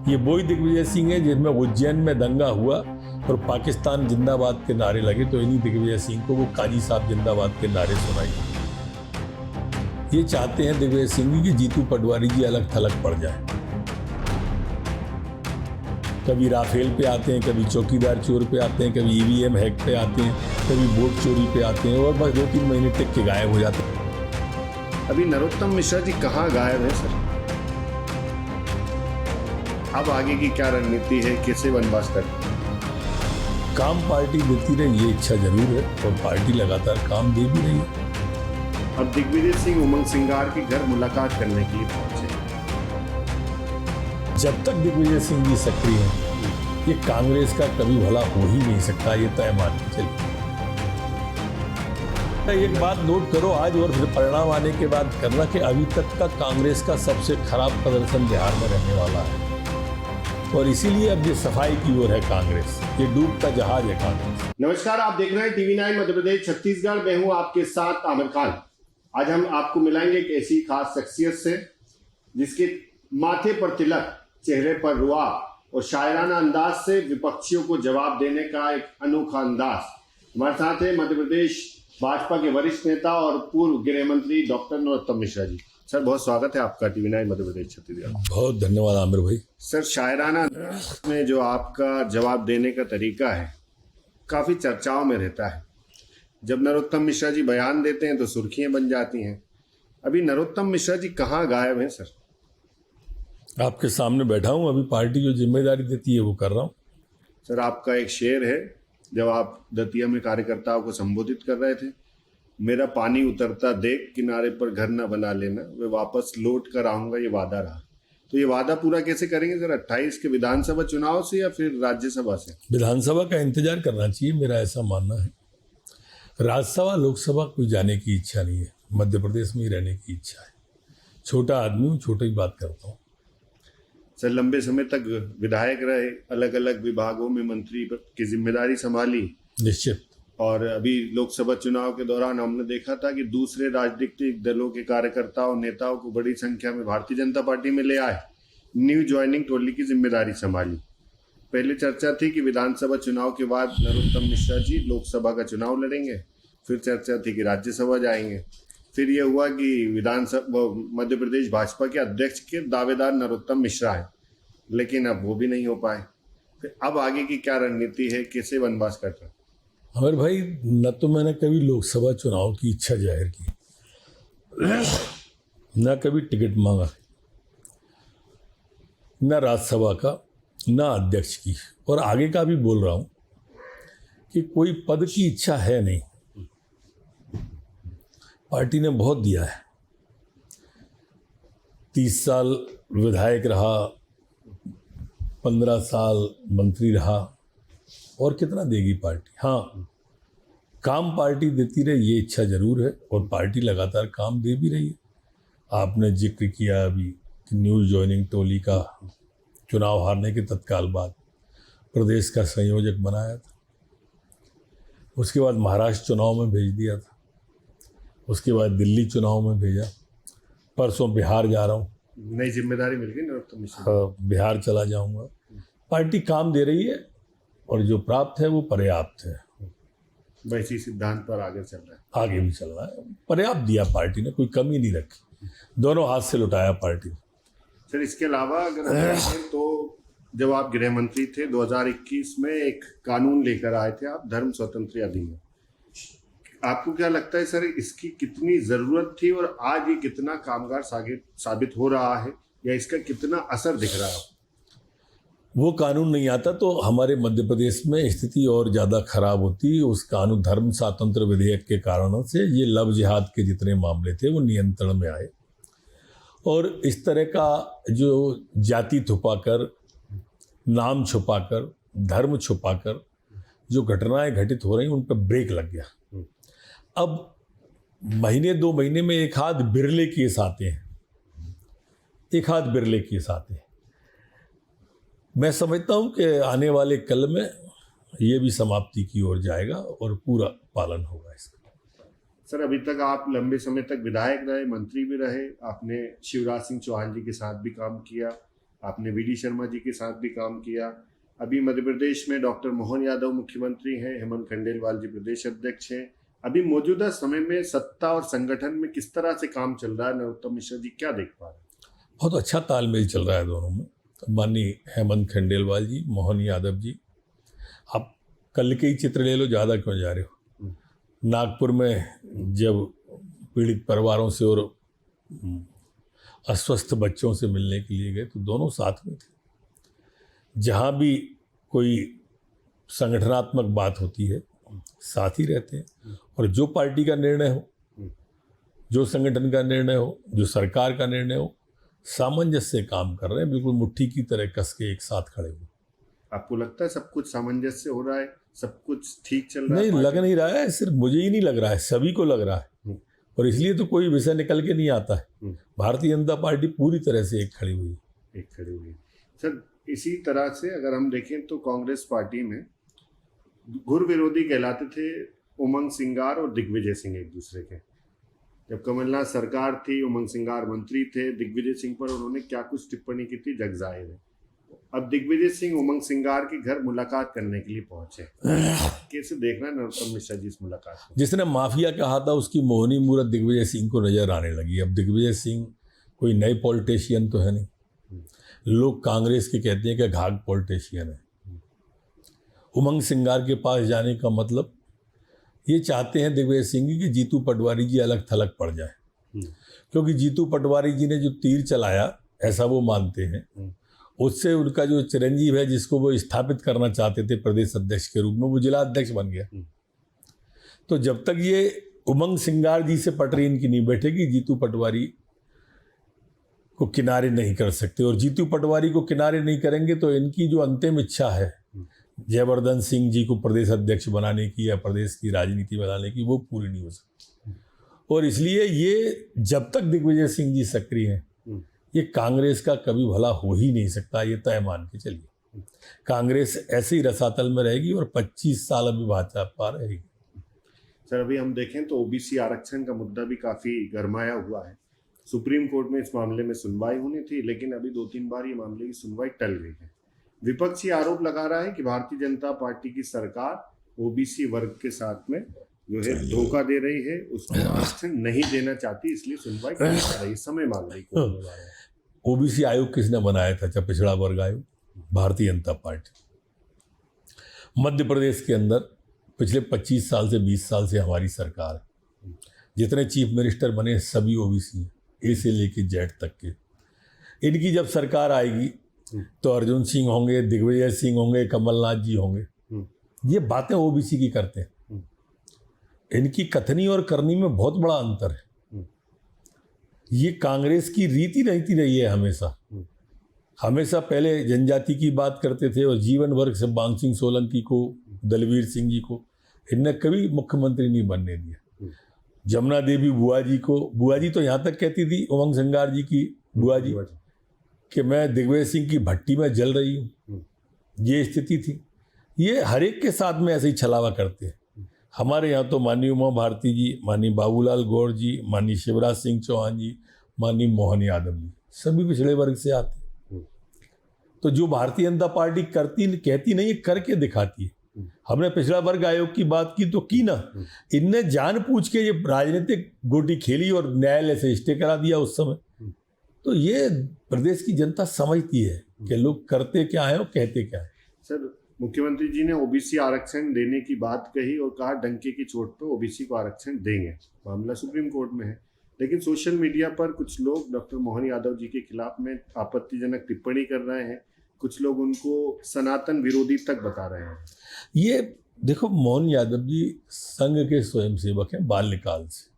ये वही दिग्विजय सिंह है जिनमें उज्जैन में दंगा हुआ और पाकिस्तान जिंदाबाद के नारे लगे, तो इन्हीं दिग्विजय सिंह को वो काजी साहब जिंदाबाद के नारे सुनाई। ये चाहते हैं दिग्विजय सिंह कि जीतू पटवारी जी अलग थलग पड़ जाए। कभी राफेल पे आते हैं, कभी चौकीदार चोर पे आते हैं, कभी ईवीएम हैक पे आते हैं, कभी वोट चोरी पे आते हैं और बस 2-3 महीने टिक के गायब हो जाते हैं। अभी नरोत्तम मिश्रा जी कहाँ गायब है सर? अब आगे की क्या रणनीति है, कैसे वनवास करते हैं? काम पार्टी देती रही, ये इच्छा जरूर है और पार्टी लगातार काम दे भी रही है। अब दिग्विजय सिंह उमंग सिंगार के घर मुलाकात करने के लिए पहुंचे। जब तक दिग्विजय सिंह जी सक्रिय हैं, ये कांग्रेस का कभी भला हो ही नहीं सकता, ये तय मान के चलिए। एक बात नोट करो आज और फिर परिणाम आने के बाद करना कि अभी तक का कांग्रेस का सबसे खराब प्रदर्शन बिहार में रहने वाला है और इसीलिए अब ये सफाई की ओर है कांग्रेस, ये डूबता जहाज है कांग्रेस। नमस्कार, आप देख रहे हैं TV9 मध्य प्रदेश छत्तीसगढ़। मैं हूं आपके साथ आमिर खान। आज हम आपको मिलाएंगे एक ऐसी खास शख्सियत से जिसके माथे पर तिलक, चेहरे पर रुआ और शायराना अंदाज से विपक्षियों को जवाब देने का एक अनोखा अंदाज। हमारे साथ है मध्य प्रदेश भाजपा के वरिष्ठ नेता और पूर्व गृह मंत्री डॉक्टर नरोत्तम मिश्रा जी। सर, बहुत स्वागत है आपका TV9 मध्य प्रदेश छत्तीसगढ़। बहुत धन्यवाद आमिर भाई। सर, शायराना में जो आपका जवाब देने का तरीका है काफी चर्चाओं में रहता है। जब नरोत्तम मिश्रा जी बयान देते हैं तो सुर्खियां बन जाती हैं। अभी नरोत्तम मिश्रा जी कहाँ गायब हैं सर? आपके सामने बैठा हूं, अभी पार्टी जो जिम्मेदारी देती है वो कर रहा हूं। सर, आपका एक शेर है जब आप दतिया में कार्यकर्ताओं को संबोधित कर रहे थे, मेरा पानी उतरता देख किनारे पर घर न बना लेना, वे वापस लौट कर आऊंगा, ये वादा रहा। तो ये वादा पूरा कैसे करेंगे सर? 28 के विधानसभा चुनाव से या फिर राज्यसभा से? विधानसभा का इंतजार करना चाहिए, मेरा ऐसा मानना है। राज्यसभा लोकसभा कोई जाने की इच्छा नहीं है, मध्य प्रदेश में ही रहने की इच्छा है। छोटा आदमी हूँ, छोटी ही बात करता हूँ। सर, लंबे समय तक विधायक रहे, अलग अलग विभागों में मंत्री की जिम्मेदारी संभाली। निश्चित। और अभी लोकसभा चुनाव के दौरान हमने देखा था कि दूसरे राजनीतिक दलों के कार्यकर्ताओं नेताओं को बड़ी संख्या में भारतीय जनता पार्टी में ले आए, न्यू ज्वाइनिंग टोली की जिम्मेदारी संभाली। पहले चर्चा थी कि विधानसभा चुनाव के बाद नरोत्तम मिश्रा जी लोकसभा का चुनाव लड़ेंगे, फिर चर्चा थी कि राज्यसभा जाएंगे, फिर यह हुआ कि विधानसभा मध्य प्रदेश भाजपा के अध्यक्ष के दावेदार नरोत्तम मिश्रा है, लेकिन अब वो भी नहीं हो पाए। फिर अब आगे की क्या रणनीति है, कैसे वनवास कर रहे हैं? अमर भाई, न तो मैंने कभी लोकसभा चुनाव की इच्छा जाहिर की, न कभी टिकट मांगा, न राज्यसभा का, न अध्यक्ष की, और आगे का भी बोल रहा हूं कि कोई पद की इच्छा है नहीं। पार्टी ने बहुत दिया है, 30 साल विधायक रहा, 15 साल मंत्री रहा, और कितना देगी पार्टी? हाँ, काम पार्टी देती रही, ये इच्छा जरूर है और पार्टी लगातार काम दे भी रही है। आपने जिक्र किया अभी कि न्यू ज्वाइनिंग टोली का चुनाव हारने के तत्काल बाद प्रदेश का संयोजक बनाया था, उसके बाद महाराष्ट्र चुनाव में भेज दिया था, उसके बाद दिल्ली चुनाव में भेजा, परसों बिहार जा रहा हूँ, नई जिम्मेदारी मिल गई नरोत्तम मिश्रा। बिहार चला जाऊंगा। पार्टी काम दे रही है और जो प्राप्त है वो पर्याप्त है। इसी सिद्धांत पर आगे चल रहा है, आगे भी चल रहा है। पर्याप्त दिया पार्टी ने, कोई कमी नहीं रखी, दोनों हाथ से लुटाया पार्टी। सर, इसके अलावा अगर हम देखें तो जब आप गृह मंत्री थे 2021 में एक कानून लेकर आए थे आप, धर्म स्वतंत्र अधिनियम। आपको क्या लगता है सर, इसकी कितनी जरूरत थी और आज ये कितना कामगार साबित हो रहा है, या इसका कितना असर दिख रहा है? वो कानून नहीं आता तो हमारे मध्य प्रदेश में स्थिति और ज़्यादा खराब होती। उस कानून धर्म स्वातंत्र विधेयक के कारणों से ये लव जिहाद के जितने मामले थे वो नियंत्रण में आए, और इस तरह का जो जाति छुपाकर, नाम छुपाकर, धर्म छुपाकर जो घटनाएं घटित हो रही उन पर ब्रेक लग गया। अब महीने 2 महीने में एक आध बिरले केस आते हैं, एक आध बिरले केस आते हैं। मैं समझता हूं कि आने वाले कल में ये भी समाप्ति की ओर जाएगा और पूरा पालन होगा इसका। सर, अभी तक आप लंबे समय तक विधायक रहे, मंत्री भी रहे, आपने शिवराज सिंह चौहान जी के साथ भी काम किया, आपने वीडी शर्मा जी के साथ भी काम किया। अभी मध्य प्रदेश में डॉक्टर मोहन यादव मुख्यमंत्री हैं, हेमंत खंडेलवाल जी प्रदेश अध्यक्ष हैं। अभी मौजूदा समय में सत्ता और संगठन में किस तरह से काम चल रहा है, नरोत्तम मिश्रा जी क्या देख पा रहे हैं? बहुत अच्छा तालमेल चल रहा है दोनों में। माननीय हेमंत खंडेलवाल जी, मोहन यादव जी, आप कल के ही चित्र ले लो, ज़्यादा क्यों जा रहे हो। नागपुर में जब पीड़ित परिवारों से और अस्वस्थ बच्चों से मिलने के लिए गए तो दोनों साथ में थे। जहाँ भी कोई संगठनात्मक बात होती है साथ ही रहते हैं, और जो पार्टी का निर्णय हो, जो संगठन का निर्णय हो, जो सरकार का निर्णय हो, सामंजस्य से काम कर रहे हैं, बिल्कुल मुट्ठी की तरह कस के एक साथ खड़े हुए। आपको लगता है सब कुछ सामंजस्य हो रहा है, सब कुछ ठीक चल रहा है? नहीं, लग नहीं रहा है, सिर्फ मुझे ही नहीं लग रहा है, सभी को लग रहा है, और इसलिए तो कोई विषय निकल के नहीं आता है। भारतीय जनता पार्टी पूरी तरह से एक खड़ी हुई है। सर, इसी तरह से अगर हम देखें तो कांग्रेस पार्टी में घुर विरोधी कहलाते थे उमंग सिंगार और दिग्विजय सिंह एक दूसरे के। जब कमलनाथ सरकार थी, उमंग सिंगार मंत्री थे, दिग्विजय सिंह पर उन्होंने क्या कुछ टिप्पणी की थी जग जाहिर है। अब दिग्विजय सिंह उमंग सिंगार के घर मुलाकात करने के लिए पहुंचे, कैसे देखना है नरोत्तम मिश्रा जी इस मुलाकात को? जिसने माफिया कहा था उसकी मोहनी मूरत दिग्विजय सिंह को नजर आने लगी। अब दिग्विजय सिंह कोई नए पॉलिटिशियन तो है नहीं, लोग कांग्रेस के कहते हैं कि घाघ पॉलिटिशियन है। उमंग सिंगार के पास जाने का मतलब ये चाहते हैं दिग्विजय सिंह कि जीतू पटवारी जी अलग थलग पड़ जाए, क्योंकि जीतू पटवारी जी ने जो तीर चलाया, ऐसा वो मानते हैं, उससे उनका जो चिरंजीव है जिसको वो स्थापित करना चाहते थे प्रदेश अध्यक्ष के रूप में, वो जिला अध्यक्ष बन गया। तो जब तक ये उमंग सिंगार जी से पटरी इनकी नहीं बैठेगी, जीतू पटवारी को किनारे नहीं कर सकते, और जीतू पटवारी को किनारे नहीं करेंगे तो इनकी जो अंतिम इच्छा है जयवर्धन सिंह जी को प्रदेश अध्यक्ष बनाने की या प्रदेश की राजनीति बनाने की, वो पूरी नहीं हो सकती। और इसलिए ये जब तक दिग्विजय सिंह जी सक्रिय हैं, ये कांग्रेस का कभी भला हो ही नहीं सकता, ये तय मान के चलिए। कांग्रेस ऐसे ही रसातल में रहेगी और 25 साल अभी भाजपा रहेगी। सर, अभी हम देखें तो ओबीसी आरक्षण का मुद्दा भी काफी गरमाया हुआ है। सुप्रीम कोर्ट में इस मामले में सुनवाई होनी थी, लेकिन अभी 2-3 बार ये मामले की सुनवाई टल गई है। विपक्ष ये आरोप लगा रहा है कि भारतीय जनता पार्टी की सरकार ओबीसी वर्ग के साथ में जो है धोखा दे रही है, उसको आरक्षण नहीं देना चाहती, इसलिए सुनवाई कर रही है, समय मांग रही है। ओबीसी आयोग किसने बनाया था? जब पिछड़ा वर्ग आयोग, भारतीय जनता पार्टी। मध्य प्रदेश के अंदर पिछले 25 साल से 20 साल से हमारी सरकार है। जितने चीफ मिनिस्टर बने सभी ओबीसी, ए से लेके जेड तक के। इनकी जब सरकार आएगी तो अर्जुन सिंह होंगे, दिग्विजय सिंह होंगे, कमलनाथ जी होंगे। ये बातें ओबीसी की करते हैं। इनकी कथनी और करनी में बहुत बड़ा अंतर है। ये कांग्रेस की रीति नीति रही है हमेशा पहले जनजाति की बात करते थे, और जीवन वर्ग से बांग सिंह सोलंकी को, दलवीर सिंह जी को इनने कभी मुख्यमंत्री नहीं बनने दिया। जमुना देवी बुआ जी तो यहाँ तक कहती थी, उमंग सिंगार जी की बुआ जी, कि मैं दिग्विजय सिंह की भट्टी में जल रही हूँ। ये स्थिति थी। ये हर एक के साथ में ऐसे ही छलावा करते हैं। हमारे यहाँ तो माननीय उमा भारती जी, माननीय बाबूलाल गौर जी, माननीय शिवराज सिंह चौहान जी, माननीय मोहन यादव जी, सभी पिछड़े वर्ग से आते हैं। तो जो भारतीय जनता पार्टी कहती नहीं, करके दिखाती है। हमने पिछड़ा वर्ग आयोग की बात की तो की ना, इनने जानबूझ के ये राजनीतिक गोटी खेली और न्यायालय से स्टे करा दिया उस समय। तो ये प्रदेश की जनता समझती है कि लोग करते क्या है और कहते क्या है। सर, मुख्यमंत्री जी ने ओबीसी आरक्षण देने की बात कही और कहा डंके की चोट पर ओबीसी को आरक्षण देंगे। मामला सुप्रीम कोर्ट में है, लेकिन सोशल मीडिया पर कुछ लोग डॉक्टर मोहन यादव जी के खिलाफ में आपत्तिजनक टिप्पणी कर रहे हैं। कुछ लोग उनको सनातन विरोधी तक बता रहे हैं। ये देखो, मोहन यादव जी संघ के स्वयंसेवक हैं बाल्यकाल से।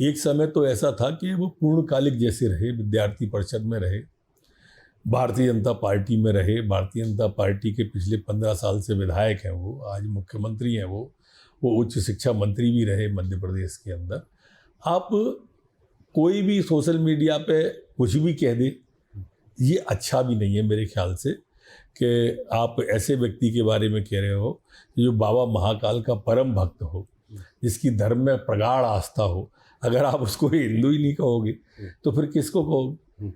एक समय तो ऐसा था कि वो पूर्णकालिक जैसे रहे, विद्यार्थी परिषद में रहे, भारतीय जनता पार्टी में रहे, भारतीय जनता पार्टी के पिछले 15 साल से विधायक हैं वो, आज मुख्यमंत्री हैं वो उच्च शिक्षा मंत्री भी रहे मध्य प्रदेश के अंदर। आप कोई भी सोशल मीडिया पे कुछ भी कह दे, ये अच्छा भी नहीं है मेरे ख्याल से, कि आप ऐसे व्यक्ति के बारे में कह रहे हो जो बाबा महाकाल का परम भक्त हो, जिसकी धर्म में प्रगाढ़ आस्था हो। अगर आप उसको हिंदू ही नहीं कहोगे तो फिर किसको कहोगे?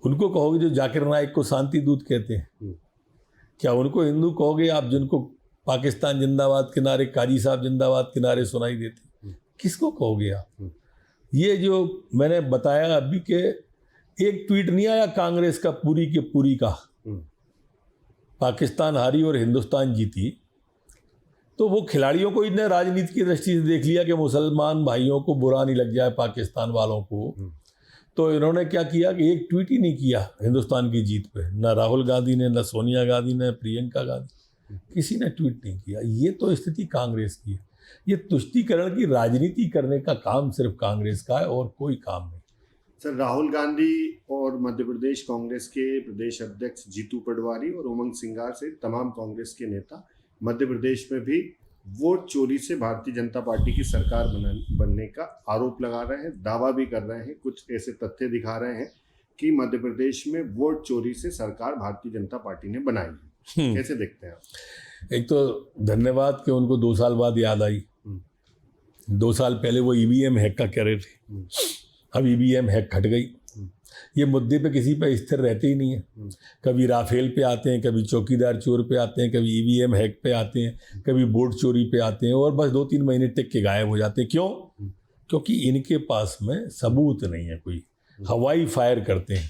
उनको कहोगे जो जाकिर नाइक को शांति दूत कहते हैं? क्या उनको हिंदू कहोगे आप जिनको पाकिस्तान जिंदाबाद के नारे, काजी साहब जिंदाबाद के नारे सुनाई देते? किसको कहोगे आप? ये जो मैंने बताया अभी के एक ट्वीट नहीं आया कांग्रेस का पूरी के पूरी का, पाकिस्तान हारी और हिंदुस्तान जीती, तो वो खिलाड़ियों को इतने राजनीति की दृष्टि से देख लिया कि मुसलमान भाइयों को बुरा नहीं लग जाए पाकिस्तान वालों को, तो इन्होंने क्या किया कि एक ट्वीट ही नहीं किया हिंदुस्तान की जीत पे। न राहुल गांधी ने, न सोनिया गांधी ने, प्रियंका गांधी, किसी ने ट्वीट नहीं किया। ये तो स्थिति कांग्रेस की है। ये तुष्टीकरण की राजनीति करने का काम सिर्फ कांग्रेस का है और कोई काम नहीं। सर, राहुल गांधी और मध्य प्रदेश कांग्रेस के प्रदेश अध्यक्ष जीतू पटवारी और उमंग सिंगार से तमाम कांग्रेस के नेता मध्य प्रदेश में भी वोट चोरी से भारतीय जनता पार्टी की सरकार बनने का आरोप लगा रहे हैं, दावा भी कर रहे हैं, कुछ ऐसे तथ्य दिखा रहे हैं कि मध्य प्रदेश में वोट चोरी से सरकार भारतीय जनता पार्टी ने बनाई है। कैसे देखते हैं आप? एक तो धन्यवाद कि उनको 2 साल बाद याद आई। 2 साल पहले वो ईवीएम हैक का कह रहे थे, अब ईवीएम हैक हट गई। ये मुद्दे पे किसी पे स्थिर रहते ही नहीं है। कभी राफेल पे आते हैं, कभी चौकीदार चोर पे आते हैं, कभी ईवीएम हैक पे आते हैं, कभी वोट चोरी पे आते हैं और बस 2-3 महीने टिक के गायब हो जाते हैं। क्यों? क्योंकि इनके पास में सबूत नहीं है, कोई हवाई फायर करते हैं।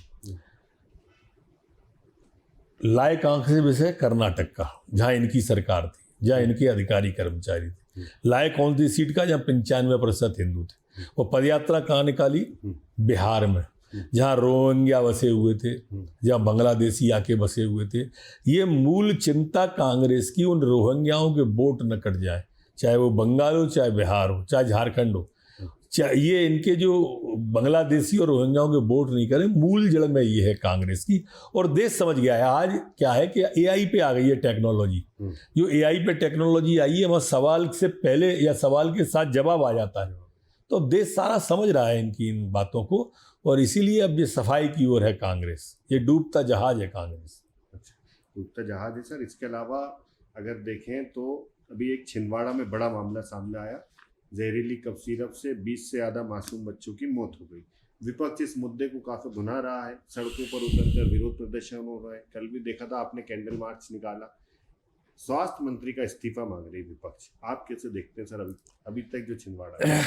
लायक आंख से विषय कर्नाटक का, जहाँ इनकी सरकार थी, जहाँ इनके अधिकारी कर्मचारी थे। लायक कौन सी सीट का? जहाँ 95% हिंदू थे। वो पदयात्रा कहाँ निकाली? बिहार में, जहाँ रोहिंग्या बसे हुए थे, जहाँ बांग्लादेशी आके बसे हुए थे। ये मूल चिंता कांग्रेस की उन रोहिंग्याओं के वोट न कट जाए, चाहे वो बंगाल हो, चाहे बिहार हो, चाहे झारखंड हो, चाहे ये इनके जो बांग्लादेशी और रोहिंग्याओं के वोट नहीं करें। मूल जड़ में ये है कांग्रेस की। और देश समझ गया है। आज क्या है कि एआई पे आ गई है टेक्नोलॉजी। जो एआई पे टेक्नोलॉजी आई है, वह सवाल से पहले या सवाल के साथ जवाब आ जाता है। तो देश सारा समझ रहा है इनकी इन बातों को, और इसीलिए अब ये सफाई की ओर है कांग्रेस। ये डूबता जहाज है कांग्रेस। अच्छा, डूबता जहाज है सर। इसके अलावा अगर देखें तो अभी एक छिंदवाड़ा में बड़ा मामला सामने आया। जहरीली कफ सिरप से 20 से ज़्यादा मासूम बच्चों की मौत हो गई। विपक्ष इस मुद्दे को काफ़ी भुना रहा है, सड़कों पर उतरकर विरोध प्रदर्शन हो रहा है। कल भी देखा था आपने, कैंडल मार्च निकाला। स्वास्थ्य मंत्री का इस्तीफा मांग रही विपक्ष। आप कैसे देखते हैं सर अभी तक जो छिंदवाड़ा है?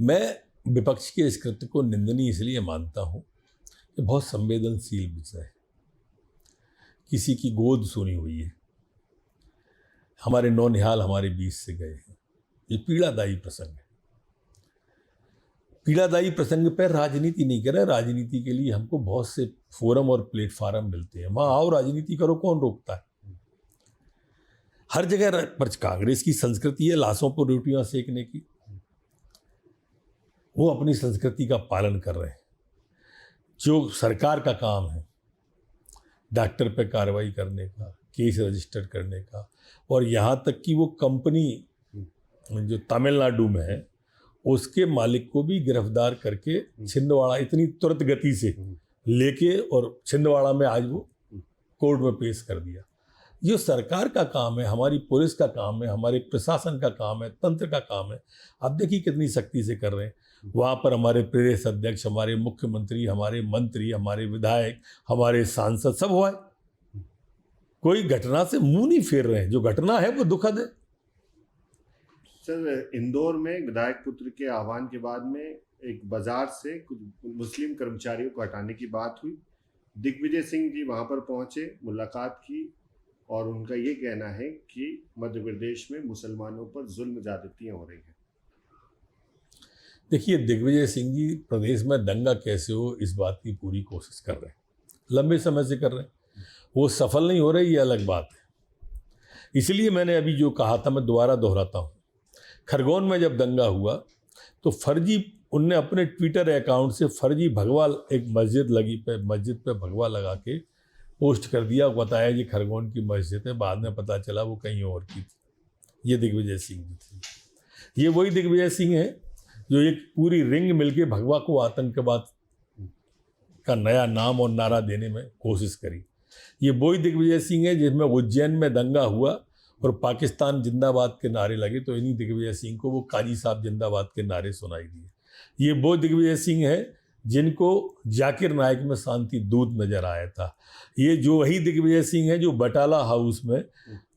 मैं विपक्ष के इस कृत्य को निंदनीय इसलिए मानता हूँ कि बहुत संवेदनशील विषय है। किसी की गोद सुनी हुई है, हमारे नौनिहाल हमारे बीच से गए हैं। ये पीड़ादायी प्रसंग है। पीड़ादायी प्रसंग पर राजनीति नहीं कर रहे। राजनीति के लिए हमको बहुत से फोरम और प्लेटफार्म मिलते हैं, वहाँ आओ राजनीति करो, कौन रोकता है? हर जगह पर कांग्रेस की संस्कृति है लाशों पर रोटियां सेकने की। वो अपनी संस्कृति का पालन कर रहे हैं। जो सरकार का काम है डॉक्टर पे कार्रवाई करने का, केस रजिस्टर करने का, और यहाँ तक कि वो कंपनी जो तमिलनाडु में है उसके मालिक को भी गिरफ्तार करके छिंदवाड़ा इतनी तुरंत गति से लेके और छिंदवाड़ा में आज वो कोर्ट में पेश कर दिया। ये सरकार का काम है, हमारी पुलिस का काम है, हमारे प्रशासन का काम है, तंत्र का काम है। आप देखिए कितनी सख्ती से कर रहे हैं। वहाँ पर हमारे प्रदेश अध्यक्ष, हमारे मुख्यमंत्री, हमारे मंत्री, हमारे विधायक, हमारे सांसद सब हुआ है। कोई घटना से मुंह नहीं फेर रहे हैं। जो घटना है वो दुखद है। सर, इंदौर में विधायक पुत्र के आह्वान के बाद में एक बाजार से कुछ मुस्लिम कर्मचारियों को हटाने की बात हुई। दिग्विजय सिंह जी वहां पर पहुंचे, मुलाकात की, और उनका ये कहना है कि मध्य प्रदेश में मुसलमानों पर जुल्म ज्यादतियां हो रही हैं। देखिए, दिग्विजय सिंह जी प्रदेश में दंगा कैसे हो इस बात की पूरी कोशिश कर रहे हैं, लंबे समय से कर रहे हैं। वो सफल नहीं हो रही, ये अलग बात है। इसलिए मैंने अभी जो कहा था मैं दोबारा दोहराता हूँ। खरगोन में जब दंगा हुआ तो फर्जी उनने अपने ट्विटर अकाउंट से फर्जी भगवा, एक मस्जिद पे भगवा लगा के पोस्ट कर दिया। बताया ये खरगोन की मस्जिद है, बाद में पता चला वो कहीं और की थी। ये दिग्विजय सिंह जी थी। ये वही दिग्विजय सिंह है जो एक पूरी रिंग मिलके भगवा को आतंकवाद का नया नाम और नारा देने में कोशिश करी। ये वही दिग्विजय सिंह है जिसमें उज्जैन में दंगा हुआ और पाकिस्तान जिंदाबाद के नारे लगे तो इन्हीं दिग्विजय सिंह को वो काजी साहब जिंदाबाद के नारे सुनाई दिए। ये वो दिग्विजय सिंह है जिनको जाकिर नायक में शांति दूत नजर आया था। ये जो वही दिग्विजय सिंह है जो बटाला हाउस में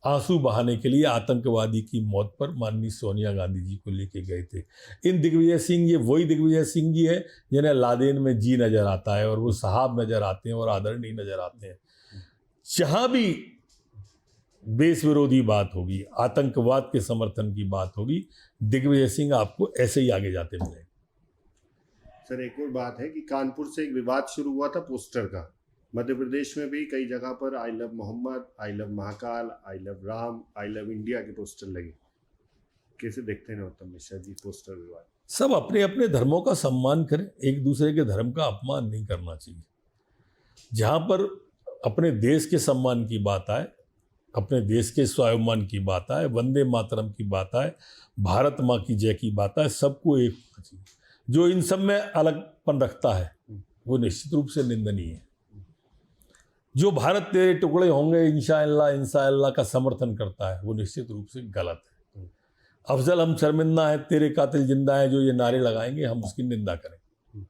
आंसू बहाने के लिए आतंकवादी की मौत पर माननीय सोनिया गांधी जी को लेके गए थे। इन दिग्विजय सिंह, ये वही दिग्विजय सिंह जी है जिन्हें लादेन में जी नजर आता है और वो साहब नजर आते हैं और आदरणीय नजर आते हैं। जहां भी देश विरोधी बात होगी, आतंकवाद के समर्थन की बात होगी, दिग्विजय सिंह आपको ऐसे ही आगे जाते मिलेंगे। सर एक और बात है कि कानपुर से एक विवाद शुरू हुआ था पोस्टर का। मध्य प्रदेश में भी कई जगह पर I love Mohammed, I love Mahakal, I love Ram, I love India के पोस्टर लगे। कैसे देखते हैं नरोत्तम मिश्रा जी पोस्टर विवाद? सब अपने अपने धर्मों का सम्मान करें, एक दूसरे के धर्म का अपमान नहीं करना चाहिए। जहाँ पर अपने देश के सम्मान की बात आए, अपने देश के स्वाभिमान की बात आए, वंदे मातरम की बात आए, भारत माँ की जय की बात आए, सबको एक होना चाहिए। जो इन सब में अलगपन रखता है वो निश्चित रूप से निंदनीय है। जो भारत तेरे टुकड़े होंगे इंशाअल्लाह इंशाअल्लाह का समर्थन करता है वो निश्चित रूप से गलत है। अफजल हम शर्मिंदा है, तेरे कातिल जिंदा है, जो ये नारे लगाएंगे हम उसकी निंदा करें।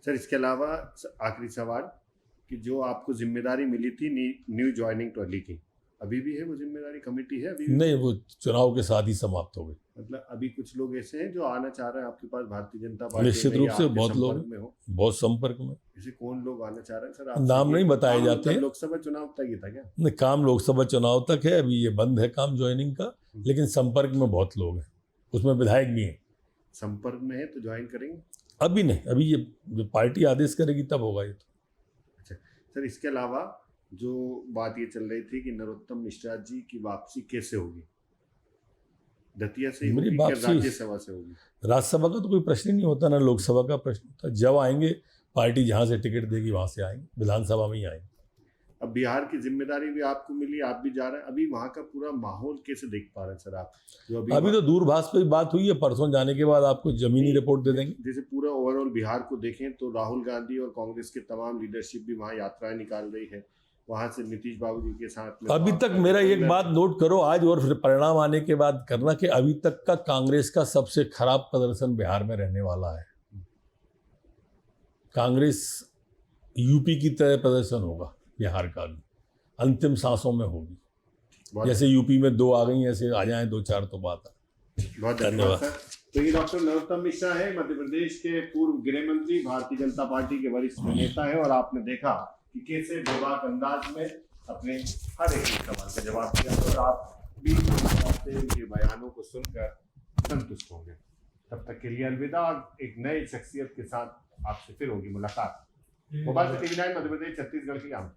सर इसके अलावा आखिरी सवाल कि जो आपको जिम्मेदारी मिली थी न्यू ज्वाइनिंग टॉली की, अभी भी है वो जिम्मेदारी? कमेटी है अभी भी? नहीं, वो चुनाव के साथ ही समाप्त हो गई। मतलब अभी कुछ लोग ऐसे हैं जो आना चाह रहे हैं आपके पास भारतीय जनता पार्टी निश्चित में, रूप या से आपके बहुत लोग संपर्क में हो? बहुत संपर्क में। ऐसे कौन लोग आना चाह रहे हैं सर? नाम नहीं बताए जाते हैं। लोकसभा चुनाव तक ही था क्या? नहीं, काम लोकसभा चुनाव तक है, अभी ये बंद है काम ज्वाइनिंग का, लेकिन संपर्क में बहुत लोग हैं, उसमें विधायक भी हैं। संपर्क में है तो ज्वाइन करेंगे? अभी नहीं, अभी ये जो पार्टी आदेश करेगी तब होगा ये तो। अच्छा सर, इसके अलावा जो बात ये चल रही थी कि नरोत्तम मिश्रा जी की वापसी कैसे होगी? दतिया से ही मेरी होगी, क्या वापसी राज्यसभा से होगी? राज्यसभा का तो कोई प्रश्न ही नहीं होता, ना लोकसभा का प्रश्न होता। जब आएंगे पार्टी जहाँ से टिकट देगी वहाँ से आएंगे, विधानसभा में ही आएंगे। अब बिहार की जिम्मेदारी भी आपको मिली, आप भी जा रहे हैं, अभी वहाँ का पूरा माहौल कैसे देख पा रहे हैं सर आप? जो अभी तो दूरभाष पे बात हुई है, परसों जाने के बाद आपको जमीनी रिपोर्ट दे देंगे। जैसे पूरा ओवरऑल बिहार को देखें तो राहुल गांधी और कांग्रेस के तमाम लीडरशिप भी वहाँ यात्राएं निकाल रही है, वहां से नीतीश बाबू जी के साथ में। अभी तक मेरा एक बात नोट करो आज और फिर परिणाम आने के बाद करना, कि अभी तक का कांग्रेस का सबसे खराब प्रदर्शन बिहार में रहने वाला है। कांग्रेस यूपी की तरह प्रदर्शन होगा बिहार का भी, अंतिम सांसों में होगी। जैसे यूपी में 2 आ गई, ऐसे आ जाएं 2-4 तो बात है। बहुत धन्यवाद सर। तो ये डॉक्टर नरोत्तम मिश्रा है, मध्य प्रदेश के पूर्व गृह मंत्री, भारतीय जनता पार्टी के वरिष्ठ नेता है, और आपने देखा कि कैसे बेबाक अंदाज में अपने हर एक सवाल का जवाब दिया, और आप भी उनके बयानों को सुनकर संतुष्ट होंगे। तब तक के लिए अलविदा। एक नई शख्सियत के साथ आपसे फिर होगी मुलाकात। मोबाइल से टीवी 9 मध्य प्रदेश छत्तीसगढ़ की आम।